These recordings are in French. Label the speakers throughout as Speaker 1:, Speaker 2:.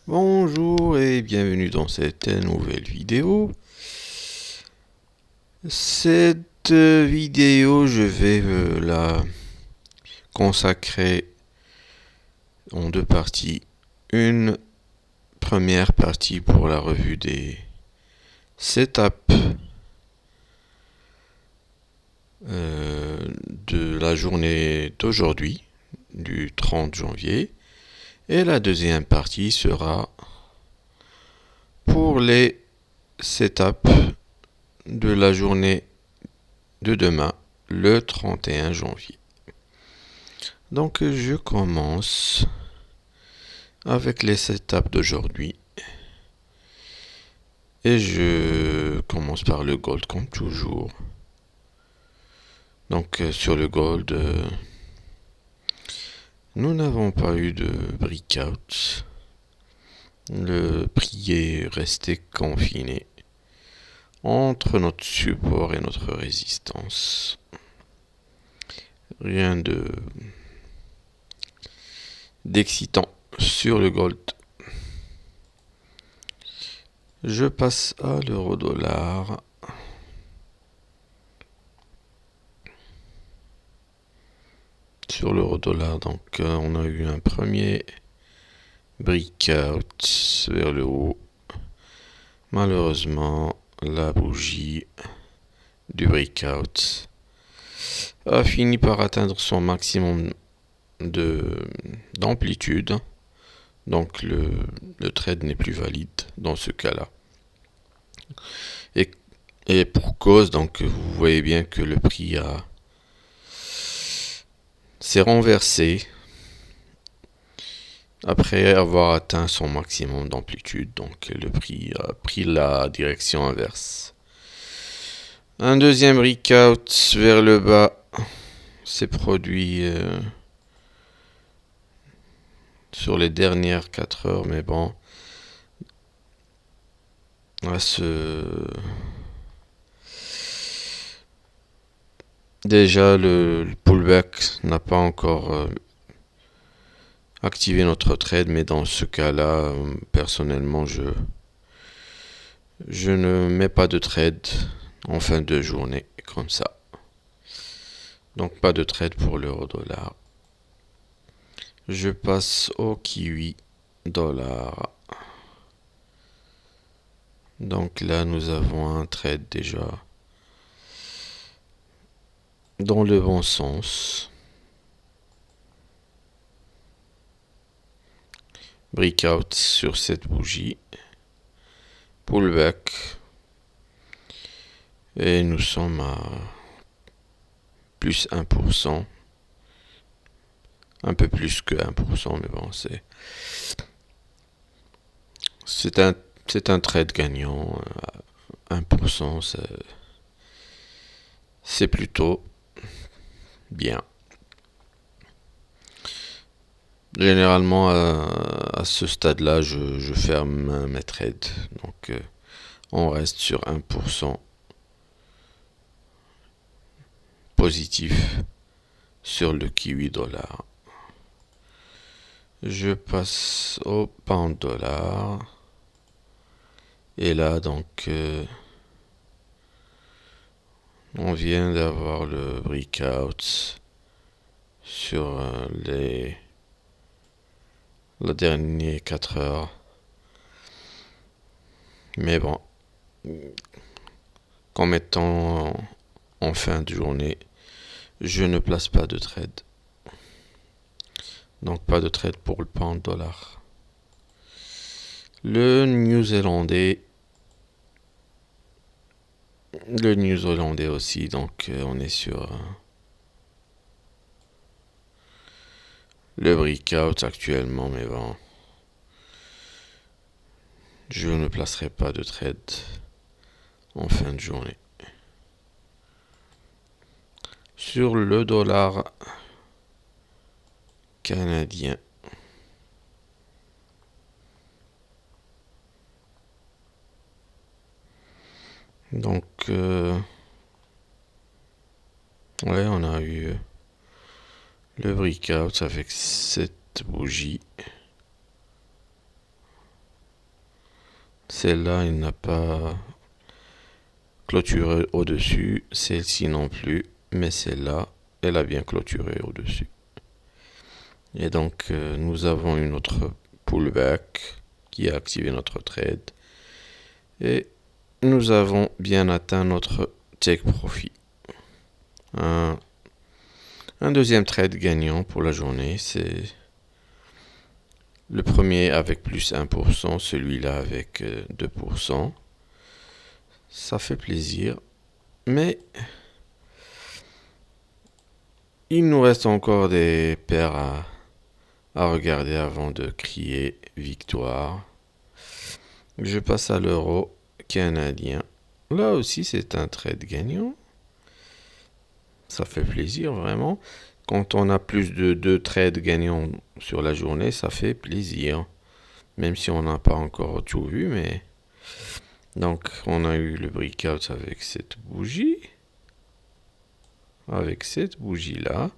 Speaker 1: Bonjour et bienvenue dans cette nouvelle vidéo. Cette vidéo, je vais la consacrer en deux parties. Une première partie pour la revue des setups de la journée d'aujourd'hui, du 30 janvier. Et la deuxième partie sera pour les setups de la journée de demain, le 31 janvier. Donc je commence avec les setups d'aujourd'hui. Et je commence par le gold comme toujours. Donc sur le gold, nous n'avons pas eu de breakout. Le prix est resté confiné entre notre support et notre résistance. Rien d'excitant sur le gold. Je passe à l'euro-dollar. Sur l'euro-dollar, donc on a eu un premier breakout vers le haut. Malheureusement, la bougie du breakout a fini par atteindre son maximum d'amplitude. Donc le trade n'est plus valide dans ce cas-là. Et pour cause, donc vous voyez bien que le prix s'est renversé après avoir atteint son maximum d'amplitude. Donc le prix a pris la direction inverse. Un deuxième breakout vers le bas s'est produit sur les dernières 4 heures, mais bon, déjà le pullback n'a pas encore activé notre trade, mais dans ce cas-là, personnellement, je ne mets pas de trade en fin de journée comme ça. Donc pas de trade pour l'euro-dollar. Je passe au kiwi dollar. Donc là, nous avons un trade déjà dans le bon sens. Breakout sur cette bougie. Pullback. Et nous sommes à plus 1%. Un peu plus que 1%, mais bon, c'est un trade gagnant. 1%, c'est plutôt bien. Généralement, à ce stade-là, je ferme mes trades. Donc, on reste sur 1% positif sur le kiwi dollar. Je passe au pound dollar. Et là, donc, on vient d'avoir le breakout sur les dernières 4 heures. Mais bon, comme étant en fin de journée, je ne place pas de trade. Donc pas de trade pour le pound dollar. Le New-Zélandais aussi, donc on est sur le breakout actuellement, mais bon, je ne placerai pas de trade en fin de journée. Sur le dollar canadien, donc ouais, on a eu le breakout avec cette bougie. Celle-là, il n'a pas clôturé au-dessus. Celle-ci non plus. Mais celle-là, elle a bien clôturé au-dessus. Et donc, nous avons une autre pullback qui a activé notre trade. Et nous avons bien atteint notre take profit. Un deuxième trade gagnant pour la journée, c'est le premier avec plus 1%, celui-là avec 2%. Ça fait plaisir, mais il nous reste encore des paires à regarder avant de crier victoire. Je passe à l'euro canadien. Là aussi, c'est un trade gagnant. Ça fait plaisir, vraiment. Quand on a plus de 2 trades gagnants sur la journée, ça fait plaisir. Même si on n'a pas encore tout vu, mais... Donc, on a eu le breakout avec cette bougie. Avec cette bougie-là.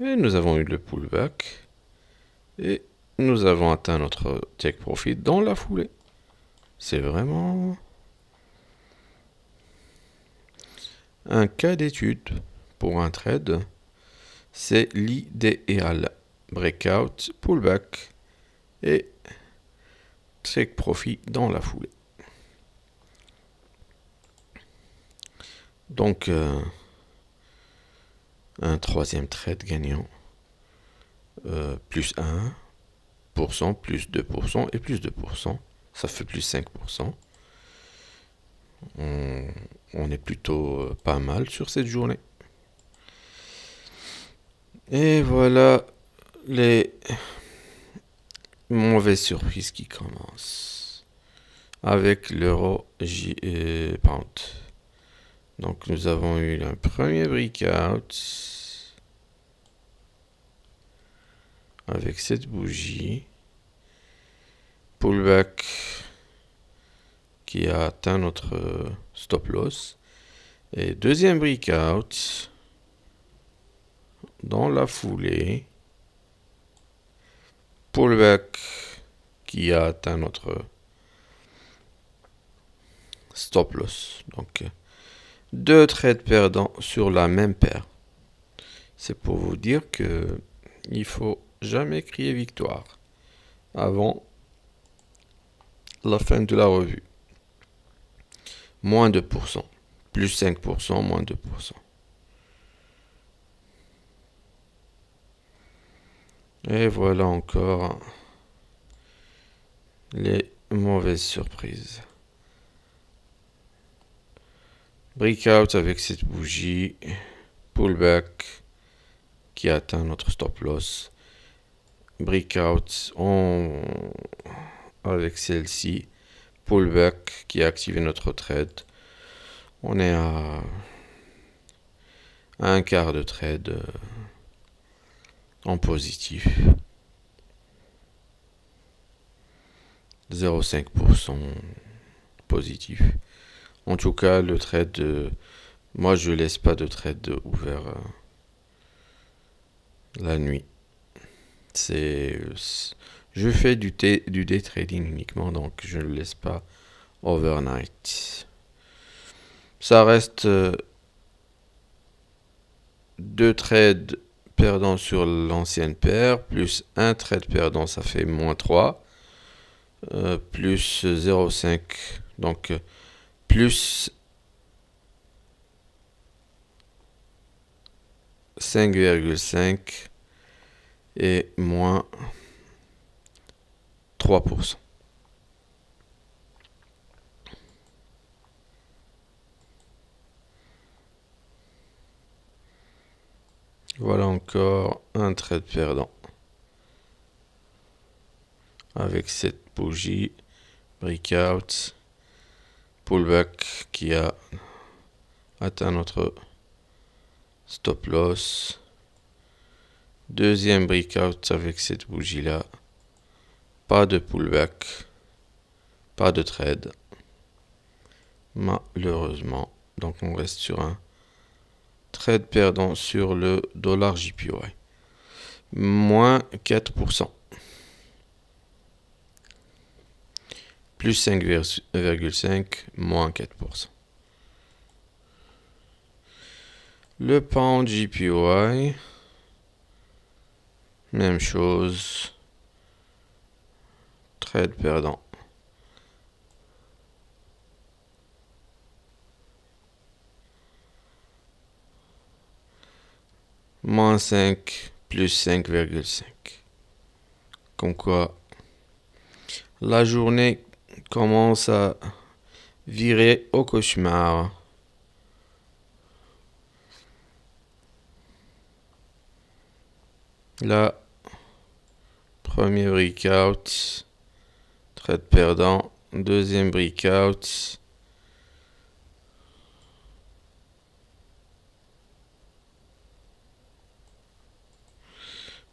Speaker 1: Et nous avons eu le pullback. Et nous avons atteint notre take profit dans la foulée. C'est vraiment un cas d'étude pour un trade. C'est l'idéal. Breakout, pullback et take profit dans la foulée. Donc, un troisième trade gagnant. Plus 1%, plus 2% et plus 2%. Ça fait plus 5%. On est plutôt pas mal sur cette journée. Et voilà les mauvaises surprises qui commencent. Avec l'euro pound. Donc nous avons eu un premier breakout avec cette bougie. Pullback qui a atteint notre stop loss. Et deuxième breakout dans la foulée. Pullback qui a atteint notre stop loss. Donc, deux trades perdants sur la même paire. C'est pour vous dire que il faut jamais crier victoire avant la fin de la revue. Moins 2%, plus 5%, moins 2%. Et voilà encore les mauvaises surprises. Breakout avec cette bougie, pullback qui atteint notre stop loss, breakout avec celle-ci, pullback qui a activé notre trade. On est à un quart de trade en positif. 0,5% positif. En tout cas, le trade, moi je laisse pas de trade ouvert la nuit. Je fais du day trading uniquement, donc je ne le laisse pas overnight. Ça reste deux trades perdants sur l'ancienne paire, plus un trade perdant, ça fait moins 3, plus 0,5, donc plus 5,5 et moins 3%. Voilà encore un trade perdant. Avec cette bougie, breakout, pullback qui a atteint notre stop loss. Deuxième breakout avec cette bougie là. Pas de pullback, pas de trade. Malheureusement. Donc on reste sur un trade perdant sur le dollar JPY. Moins 4%. plus 5,5, moins 4%. Le pound JPY, même chose, trade perdant. Moins 5, plus 5,5. Comme quoi, la journée commence à virer au cauchemar. Là, premier breakout, trade perdant. Deuxième breakout.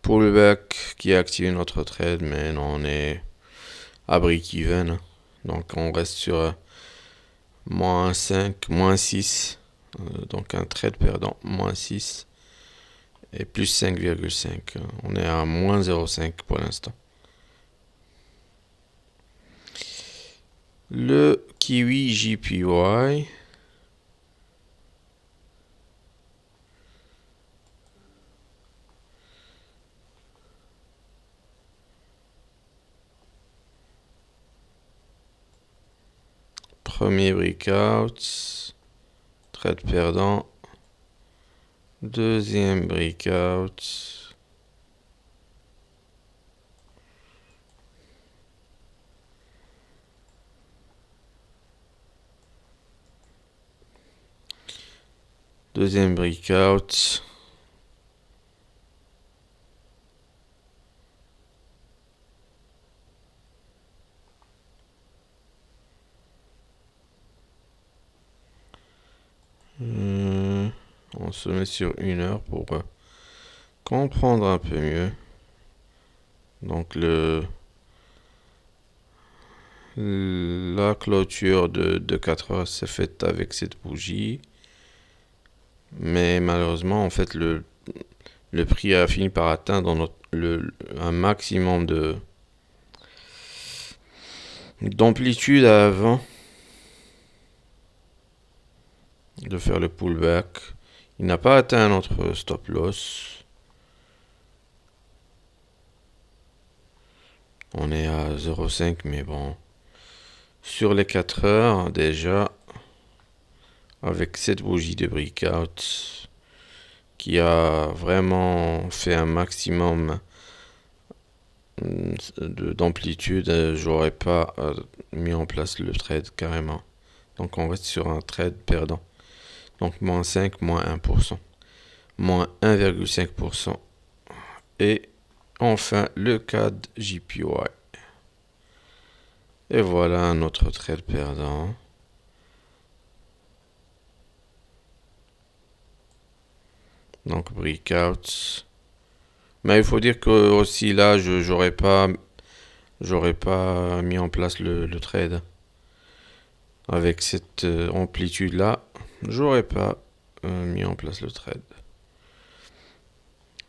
Speaker 1: Pullback qui a activé notre trade, mais non, on est à break-even. Donc on reste sur moins 5, moins 6. Donc un trade perdant, moins 6. Et plus 5,5. On est à moins 0,5 pour l'instant. Le Kiwi JPY. Premier breakout. Trade perdant. Deuxième breakout. Deuxième breakout. On se met sur 1 heure pour comprendre un peu mieux. Donc la clôture de 4 heures s'est faite avec cette bougie. Mais malheureusement, en fait, le prix a fini par atteindre un maximum d'amplitude avant de faire le pullback. Il n'a pas atteint notre stop loss. On est à 0,5, mais bon. Sur les 4 heures, déjà, avec cette bougie de breakout qui a vraiment fait un maximum d'amplitude, j'aurais pas mis en place le trade carrément. Donc on reste sur un trade perdant. Donc moins 5, moins 1%. Moins 1,5%. Et enfin le CAD JPY. Et voilà notre trade perdant. Donc breakout. Mais il faut dire que aussi là, j'aurais pas mis en place le trade. Avec cette amplitude là, j'aurais pas mis en place le trade.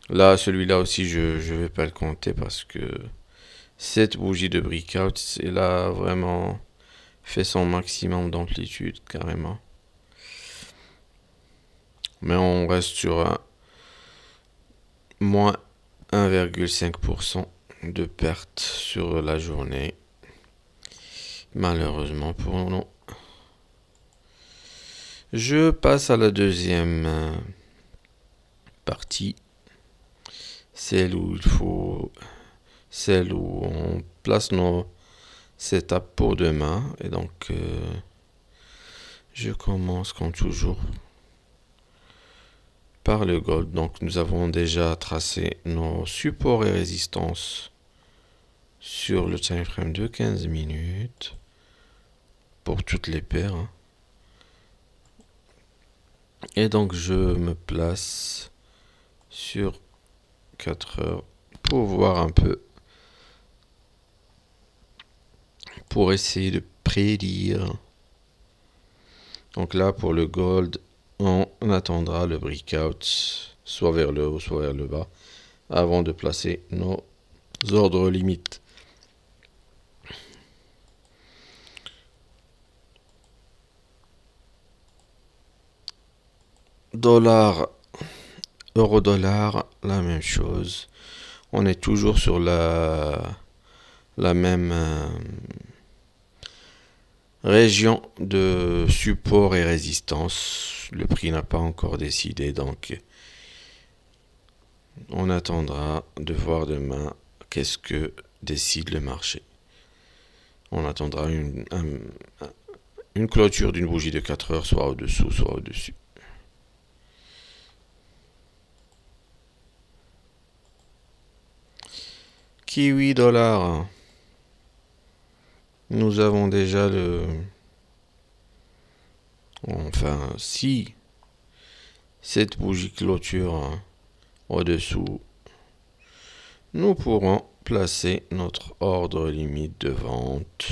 Speaker 1: Là, celui-là aussi, je vais pas le compter parce que cette bougie de breakout, elle a vraiment fait son maximum d'amplitude carrément. Mais on reste sur un moins 1,5% de perte sur la journée. Malheureusement pour nous. Je passe à la deuxième partie. Celle où on place nos setups pour demain. Et donc, je commence comme toujours par le gold. Donc, nous avons déjà tracé nos supports et résistances sur le time frame de 15 minutes pour toutes les paires. Et donc, je me place sur 4 heures pour voir un peu, pour essayer de prédire. Donc là, pour le gold, on attendra le breakout, soit vers le haut, soit vers le bas, avant de placer nos ordres limites. Dollar, euro-dollar, la même chose. On est toujours sur la même région de support et résistance. Le prix n'a pas encore décidé, donc on attendra de voir demain qu'est-ce que décide le marché. On attendra une clôture d'une bougie de 4 heures, soit au-dessous, soit au-dessus. Kiwi dollar. Nous avons déjà Enfin, si cette bougie clôture au-dessous, nous pourrons placer notre ordre limite de vente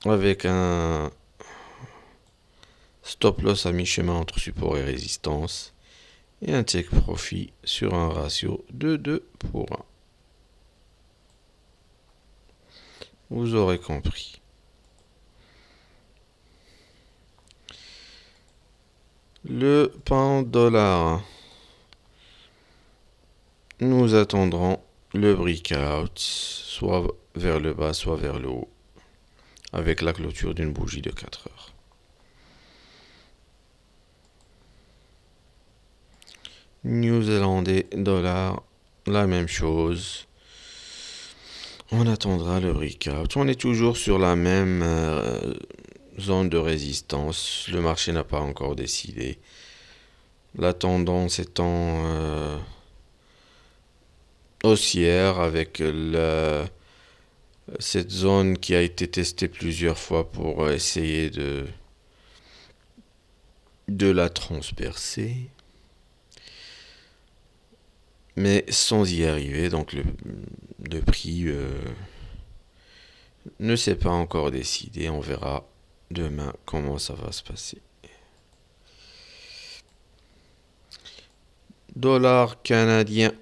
Speaker 1: avec un stop loss à mi-chemin entre support et résistance et un take profit sur un ratio de 2 pour 1. Vous aurez compris. Le pound dollar. Nous attendrons le breakout, soit vers le bas, soit vers le haut, avec la clôture d'une bougie de 4 heures. New-Zélandais dollar, la même chose. On attendra le breakout. On est toujours sur la même zone de résistance. Le marché n'a pas encore décidé. La tendance étant haussière avec cette zone qui a été testée plusieurs fois pour essayer de la transpercer. Mais sans y arriver, donc le prix ne s'est pas encore décidé. On verra demain comment ça va se passer. Dollar canadien.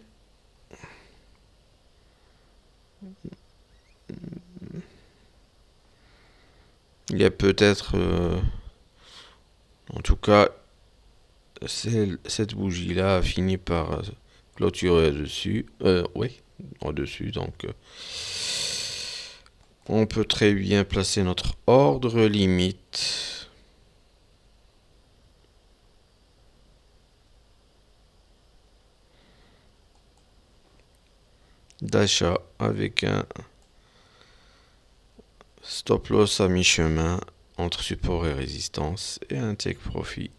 Speaker 1: Il y a peut-être, en tout cas, cette bougie-là a fini par clôturer dessus. Oui, au-dessus. Donc, on peut très bien placer notre ordre limite. D'achat avec un stop loss à mi-chemin entre support et résistance et un take profit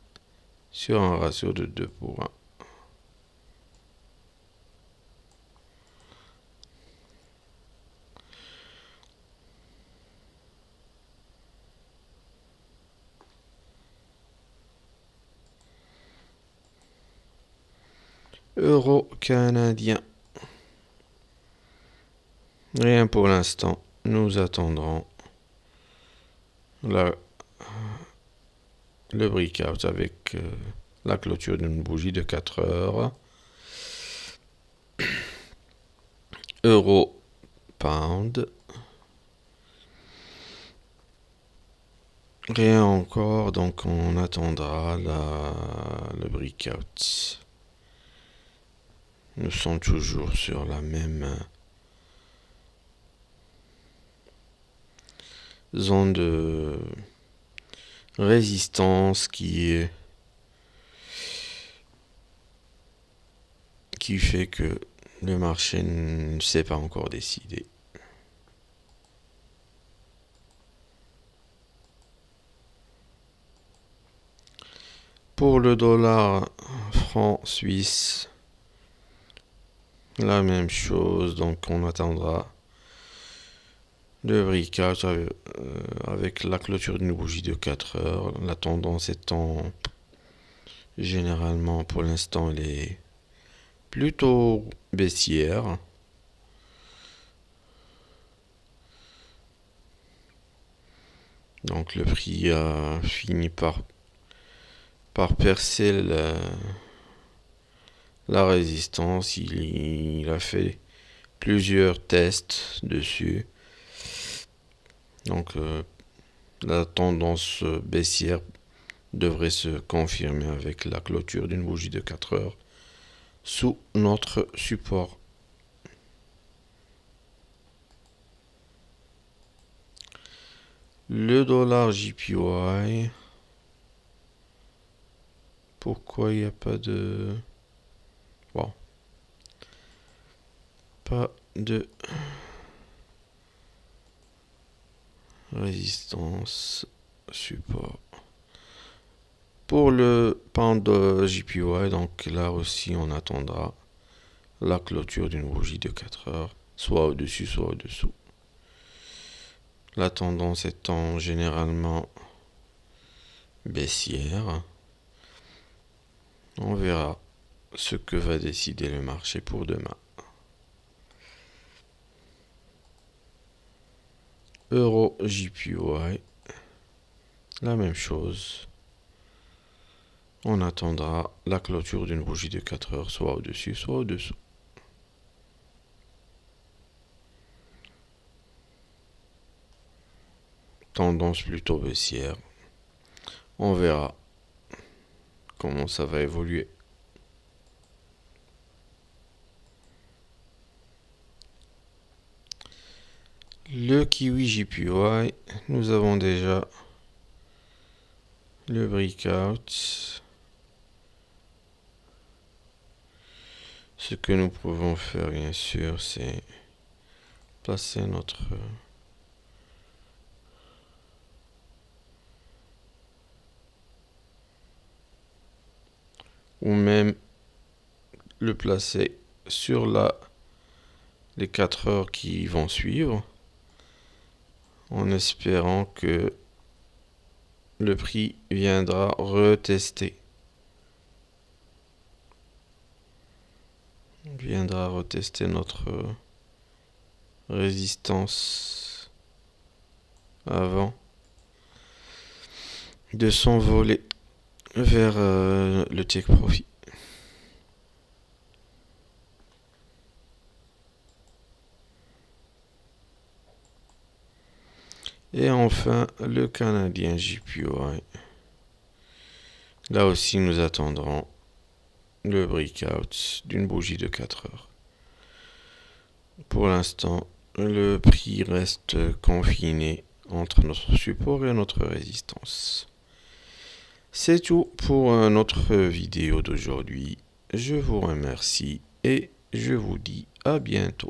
Speaker 1: sur un ratio de 2 pour 1. Euro canadien. Rien pour l'instant. Nous attendrons le breakout avec la clôture d'une bougie de 4 heures. Euro pound. Rien encore, donc on attendra le breakout. Nous sommes toujours sur la même zone de résistance qui fait que le marché ne s'est pas encore décidé. Pour le dollar franc suisse, la même chose, donc on attendra le breakout avec la clôture d'une bougie de 4 heures. La tendance étant généralement pour l'instant elle est plutôt baissière. Donc le prix a fini par percer la résistance. Il a fait plusieurs tests dessus. Donc La tendance baissière devrait se confirmer avec la clôture d'une bougie de 4 heures sous notre support. Le dollar JPY. Pourquoi il n'y a pas de... Bon. Pas de résistance, support. Pour le pound JPY, donc là aussi on attendra la clôture d'une bougie de 4 heures, soit au-dessus, soit au-dessous. La tendance étant généralement baissière, on verra ce que va décider le marché pour demain. Euro JPY, la même chose. On attendra la clôture d'une bougie de 4 heures, soit au-dessus, soit au-dessous. Tendance plutôt baissière. On verra comment ça va évoluer. Le Kiwi JPY, nous avons déjà le breakout. Ce que nous pouvons faire, bien sûr, c'est placer notre ou même le placer sur les 4 heures qui vont suivre, en espérant que le prix viendra retester. Viendra retester notre résistance avant de s'envoler vers le take profit. Et enfin, le canadien JPY. Là aussi, nous attendrons le breakout d'une bougie de 4 heures. Pour l'instant, le prix reste confiné entre notre support et notre résistance. C'est tout pour notre vidéo d'aujourd'hui. Je vous remercie et je vous dis à bientôt.